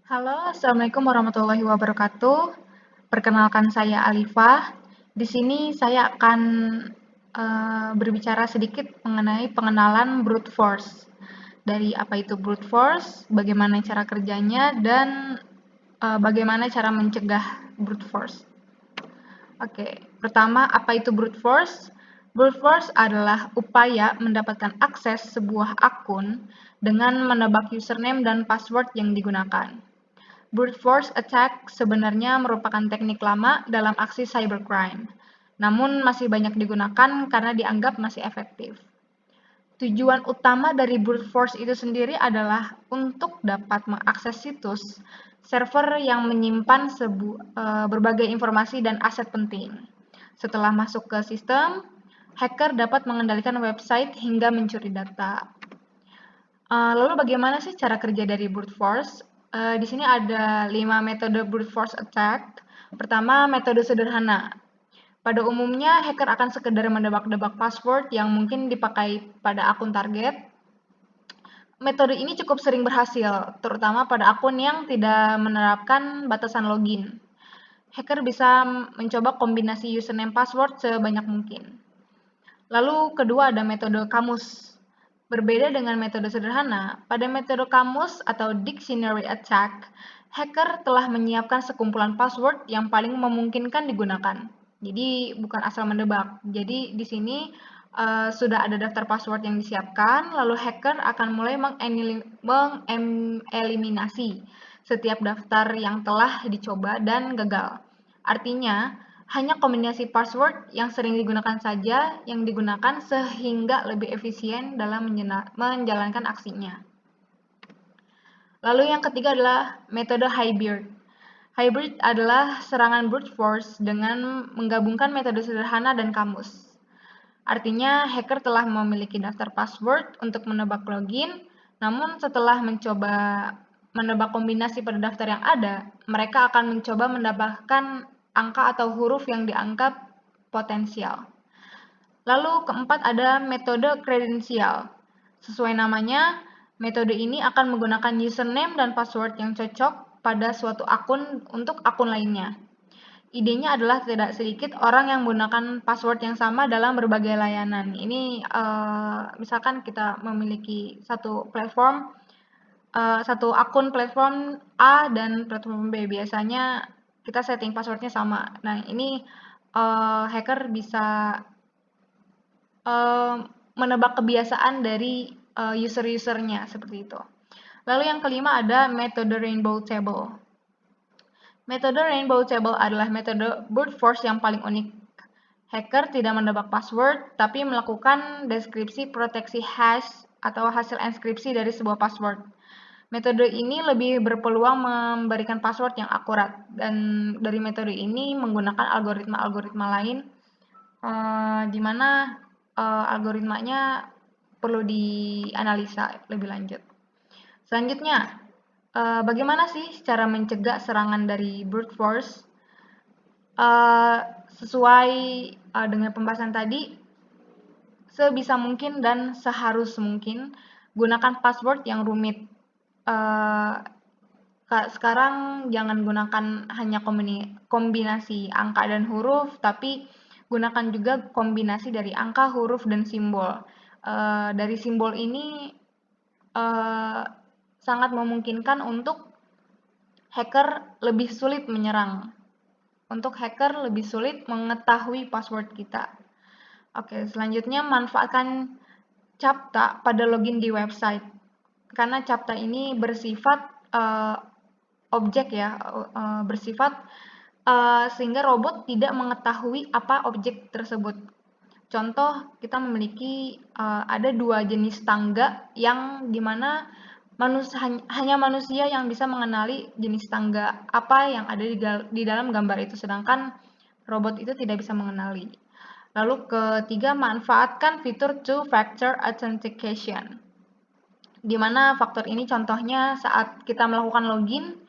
Halo, Assalamualaikum warahmatullahi wabarakatuh. Perkenalkan saya Alifah. Di sini saya akan berbicara sedikit mengenai pengenalan brute force. Dari apa itu brute force, bagaimana cara kerjanya, dan bagaimana cara mencegah brute force. Oke, pertama apa itu brute force? Brute force adalah upaya mendapatkan akses sebuah akun dengan menebak username dan password yang digunakan. Brute force attack sebenarnya merupakan teknik lama dalam aksi cybercrime, namun masih banyak digunakan karena dianggap masih efektif. Tujuan utama dari brute force itu sendiri adalah untuk dapat mengakses situs, server yang menyimpan berbagai informasi dan aset penting. Setelah masuk ke sistem, hacker dapat mengendalikan website hingga mencuri data. Lalu bagaimana sih cara kerja dari brute force? Di sini ada 5 metode brute force attack. Pertama, metode sederhana. Pada umumnya, hacker akan sekedar mendebak-debak password yang mungkin dipakai pada akun target. Metode ini cukup sering berhasil, terutama pada akun yang tidak menerapkan batasan login. Hacker bisa mencoba kombinasi username password sebanyak mungkin. Lalu kedua ada metode kamus. Berbeda dengan metode sederhana, pada metode kamus atau dictionary attack, hacker telah menyiapkan sekumpulan password yang paling memungkinkan digunakan. Jadi bukan asal mendebak. Jadi di sini sudah ada daftar password yang disiapkan, lalu hacker akan mulai mengeliminasi setiap daftar yang telah dicoba dan gagal. Artinya, hanya kombinasi password yang sering digunakan saja yang digunakan sehingga lebih efisien dalam menjalankan aksinya. Lalu yang ketiga adalah metode hybrid. Hybrid adalah serangan brute force dengan menggabungkan metode sederhana dan kamus. Artinya, hacker telah memiliki daftar password untuk menebak login, namun setelah mencoba menebak kombinasi pada daftar yang ada, mereka akan mencoba mendapatkan angka atau huruf yang dianggap potensial. Lalu keempat ada metode kredensial. Sesuai namanya, metode ini akan menggunakan username dan password yang cocok pada suatu akun untuk akun lainnya. Idenya adalah tidak sedikit orang yang menggunakan password yang sama dalam berbagai layanan. Ini misalkan kita memiliki satu akun platform A dan platform B. Biasanya kita setting passwordnya sama. Nah, ini hacker bisa menebak kebiasaan dari user-usernya seperti itu. Lalu yang kelima ada metode rainbow table. Metode rainbow table adalah metode brute force yang paling unik. Hacker tidak menebak password, tapi melakukan deskripsi proteksi hash atau hasil enskripsi dari sebuah password. Metode ini lebih berpeluang memberikan password yang akurat, dan dari metode ini menggunakan algoritma-algoritma lain, di mana algoritmanya perlu dianalisa lebih lanjut. Selanjutnya, bagaimana sih cara mencegah serangan dari brute force? Sesuai dengan pembahasan tadi, sebisa mungkin dan seharus mungkin gunakan password yang rumit. Sekarang jangan gunakan hanya kombinasi angka dan huruf, tapi gunakan juga kombinasi dari angka, huruf, dan simbol. Dari simbol ini sangat memungkinkan untuk hacker lebih sulit menyerang. Untuk hacker lebih sulit mengetahui password kita. Oke, selanjutnya manfaatkan CAPTCHA pada login di website. Karena CAPTCHA ini bersifat objek ya, bersifat sehingga robot tidak mengetahui apa objek tersebut. Contoh, kita memiliki ada 2 jenis tangga yang dimana hanya manusia yang bisa mengenali jenis tangga apa yang ada di dalam gambar itu, sedangkan robot itu tidak bisa mengenali. Lalu ketiga, manfaatkan fitur two-factor authentication. Di mana faktor ini contohnya saat kita melakukan login,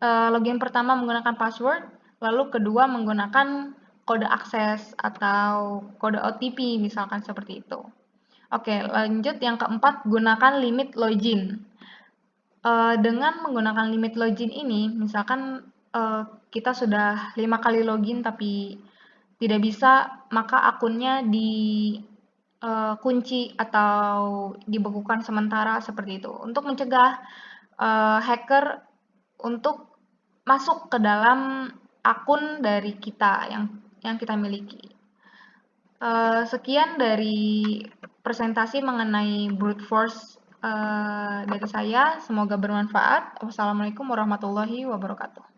login pertama menggunakan password, lalu kedua menggunakan kode akses atau kode OTP misalkan seperti itu. Oke, lanjut yang keempat, gunakan limit login. Dengan menggunakan limit login ini, misalkan kita sudah 5 kali login tapi tidak bisa, maka akunnya dikunci atau dibekukan sementara seperti itu. Untuk mencegah hacker untuk masuk ke dalam akun dari kita yang kita miliki. Sekian dari presentasi mengenai brute force dari saya. Semoga bermanfaat. Wassalamualaikum warahmatullahi wabarakatuh.